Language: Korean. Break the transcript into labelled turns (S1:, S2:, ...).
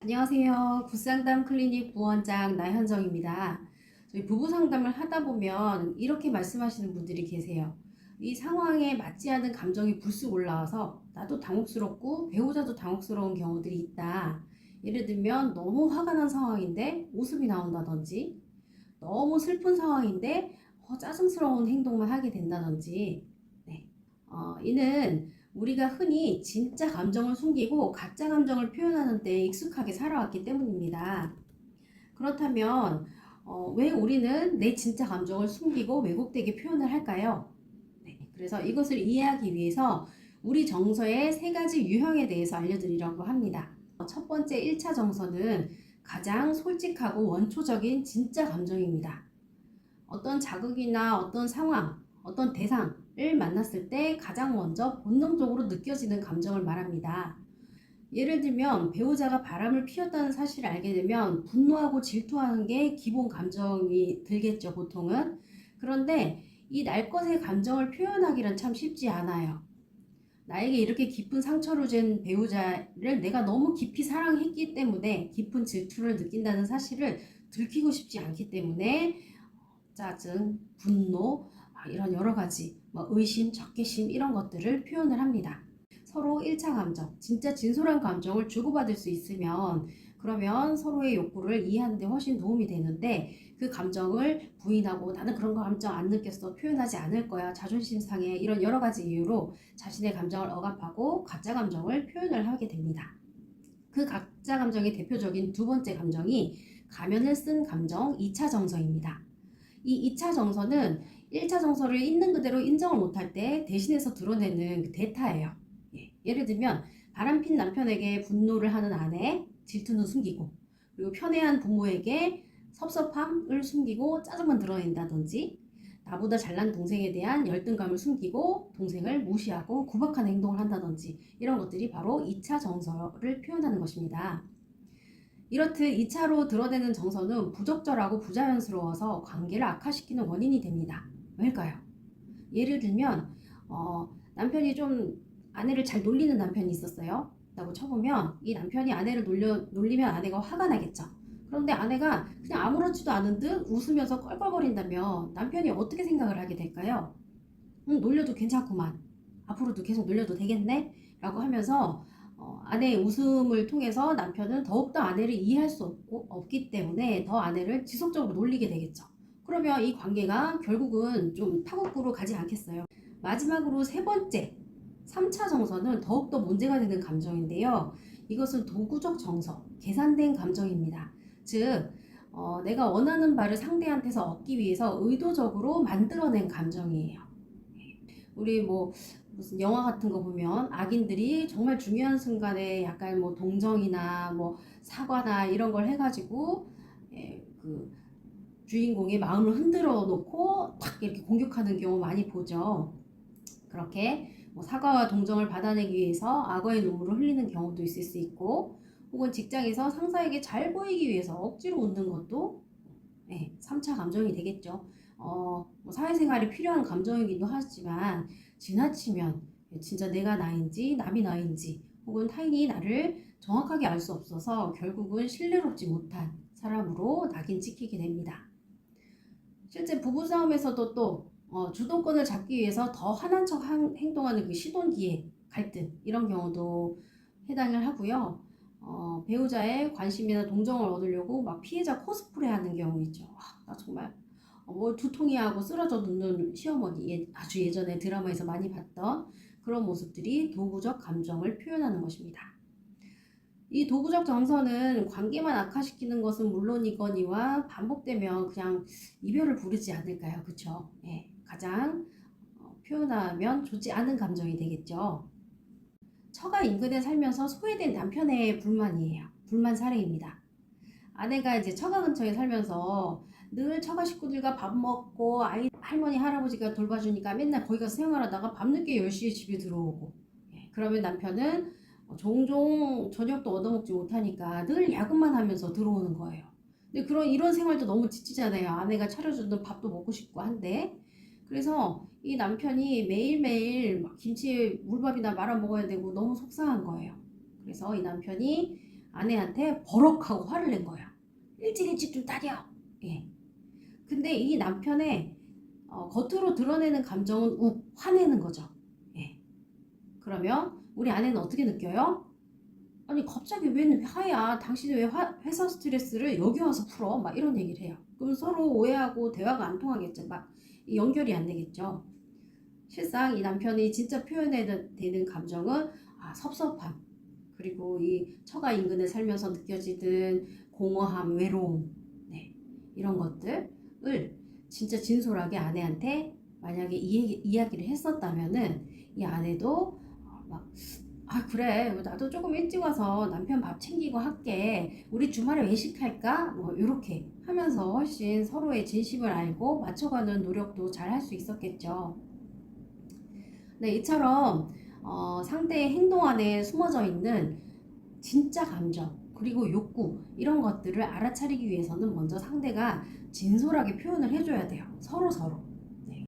S1: 안녕하세요. 굿상담 클리닉 부원장 나현정입니다. 저희 부부 상담을 하다 보면 이렇게 말씀하시는 분들이 계세요. 이 상황에 맞지 않은 감정이 불쑥 올라와서 나도 당혹스럽고 배우자도 당혹스러운 경우들이 있다. 예를 들면 너무 화가 난 상황인데 웃음이 나온다든지, 너무 슬픈 상황인데 짜증스러운 행동만 하게 된다든지. 네. 이는 우리가 흔히 진짜 감정을 숨기고 가짜 감정을 표현하는 데 익숙하게 살아왔기 때문입니다. 그렇다면 왜 우리는 내 진짜 감정을 숨기고 왜곡되게 표현을 할까요? 네, 그래서 이것을 이해하기 위해서 우리 정서의 세 가지 유형에 대해서 알려드리려고 합니다. 첫 번째 1차 정서는 가장 솔직하고 원초적인 진짜 감정입니다. 어떤 자극이나 어떤 상황, 어떤 대상을 만났을 때 가장 먼저 본능적으로 느껴지는 감정을 말합니다. 예를 들면 배우자가 바람을 피웠다는 사실을 알게 되면 분노하고 질투하는 게 기본 감정이 들겠죠, 보통은. 그런데 이 날 것의 감정을 표현하기란 참 쉽지 않아요. 나에게 이렇게 깊은 상처를 준 배우자를 내가 너무 깊이 사랑했기 때문에 깊은 질투를 느낀다는 사실을 들키고 싶지 않기 때문에 짜증, 분노, 이런 여러 가지 의심, 적개심 이런 것들을 표현을 합니다. 서로 1차 감정, 진짜 진솔한 감정을 주고받을 수 있으면 그러면 서로의 욕구를 이해하는 데 훨씬 도움이 되는데 그 감정을 부인하고 나는 그런 거 감정 안 느꼈어, 표현하지 않을 거야, 자존심 상해, 이런 여러 가지 이유로 자신의 감정을 억압하고 가짜 감정을 표현을 하게 됩니다. 그 가짜 감정의 대표적인 두 번째 감정이 가면을 쓴 감정 2차 정서입니다. 이 2차 정서는 1차 정서를 있는 그대로 인정을 못할 때 대신해서 드러내는 그 대타예요. 예를 들면 바람핀 남편에게 분노를 하는 아내, 질투는 숨기고, 그리고 편애한 부모에게 섭섭함을 숨기고 짜증만 드러낸다든지, 나보다 잘난 동생에 대한 열등감을 숨기고 동생을 무시하고 구박하는 행동을 한다든지, 이런 것들이 바로 2차 정서를 표현하는 것입니다. 이렇듯 2차로 드러내는 정서는 부적절하고 부자연스러워서 관계를 악화시키는 원인이 됩니다. 왜일까요? 예를 들면 남편이 좀 아내를 잘 놀리는 남편이 있었어요 라고 쳐보면 이 남편이 아내를 놀리면 아내가 화가 나겠죠. 그런데 아내가 그냥 아무렇지도 않은 듯 웃으면서 껄껄거린다면 남편이 어떻게 생각을 하게 될까요? 놀려도 괜찮구만, 앞으로도 계속 놀려도 되겠네 라고 하면서 아내의 웃음을 통해서 남편은 더욱더 아내를 이해할 수 없기 때문에 더 아내를 지속적으로 놀리게 되겠죠. 그러면 이 관계가 결국은 좀 파국으로 가지 않겠어요. 마지막으로 세 번째 3차 정서는 더욱더 문제가 되는 감정인데요. 이것은 도구적 정서, 계산된 감정입니다. 즉 내가 원하는 바를 상대한테서 얻기 위해서 의도적으로 만들어낸 감정이에요. 우리 무슨 영화 같은 거 보면 악인들이 정말 중요한 순간에 약간 동정이나 사과나 이런 걸 해가지고 그 주인공의 마음을 흔들어 놓고 탁 이렇게 공격하는 경우 많이 보죠. 그렇게 사과와 동정을 받아내기 위해서 악어의 눈물을 흘리는 경우도 있을 수 있고, 혹은 직장에서 상사에게 잘 보이기 위해서 억지로 웃는 것도 3차 감정이 되겠죠. 사회생활에 필요한 감정이기도 하지만 지나치면 진짜 내가 나인지 남이 나인지 혹은 타인이 나를 정확하게 알 수 없어서 결국은 신뢰롭지 못한 사람으로 낙인 찍히게 됩니다. 실제 부부싸움에서도 또 주도권을 잡기 위해서 더 화난 척 행동하는 그 시돈기의 갈등, 이런 경우도 해당을 하고요. 배우자의 관심이나 동정을 얻으려고 막 피해자 코스프레 하는 경우 있죠. 나 정말 뭘 두통이 하고 쓰러져 눕는 시어머니, 아주 예전에 드라마에서 많이 봤던 그런 모습들이 도구적 감정을 표현하는 것입니다. 이 도구적 정서는 관계만 악화시키는 것은 물론이거니와 반복되면 그냥 이별을 부르지 않을까요? 그쵸? 가장 표현하면 좋지 않은 감정이 되겠죠. 처가 인근에 살면서 소외된 남편의 불만이에요. 불만 사례입니다. 아내가 이제 처가 근처에 살면서 늘 처가 식구들과 밥 먹고 할머니 할아버지가 돌봐주니까 맨날 거기 가서 생활하다가 밤늦게 10시에 집에 들어오고, 그러면 남편은 종종 저녁도 얻어먹지 못하니까 늘 야근만 하면서 들어오는 거예요. 근데 이런 생활도 너무 지치잖아요. 아내가 차려주는 밥도 먹고 싶고 한데. 그래서 이 남편이 매일매일 막 김치에 물밥이나 말아 먹어야 되고 너무 속상한 거예요. 그래서 이 남편이 아내한테 버럭하고 화를 낸 거야. 일찍 좀 다녀. 예. 근데 이 남편의 겉으로 드러내는 감정은 화내는 거죠. 예. 그러면 우리 아내는 어떻게 느껴요? 아니 갑자기 웬 화야? 당신이 왜 회사 스트레스를 여기 와서 풀어? 막 이런 얘기를 해요. 그럼 서로 오해하고 대화가 안 통하겠죠. 막 연결이 안 되겠죠. 실상 이 남편이 진짜 표현해야 되는 감정은 섭섭함, 그리고 이 처가 인근에 살면서 느껴지는 공허함, 외로움, 네, 이런 것들을 진짜 진솔하게 아내한테 만약에 이야기를 했었다면은 이 아내도 막 그래 나도 조금 일찍 와서 남편 밥 챙기고 할게, 우리 주말에 외식할까? 뭐 이렇게 하면서 훨씬 서로의 진심을 알고 맞춰가는 노력도 잘 할 수 있었겠죠. 네, 이처럼 상대의 행동 안에 숨어져 있는 진짜 감정, 그리고 욕구, 이런 것들을 알아차리기 위해서는 먼저 상대가 진솔하게 표현을 해줘야 돼요. 서로.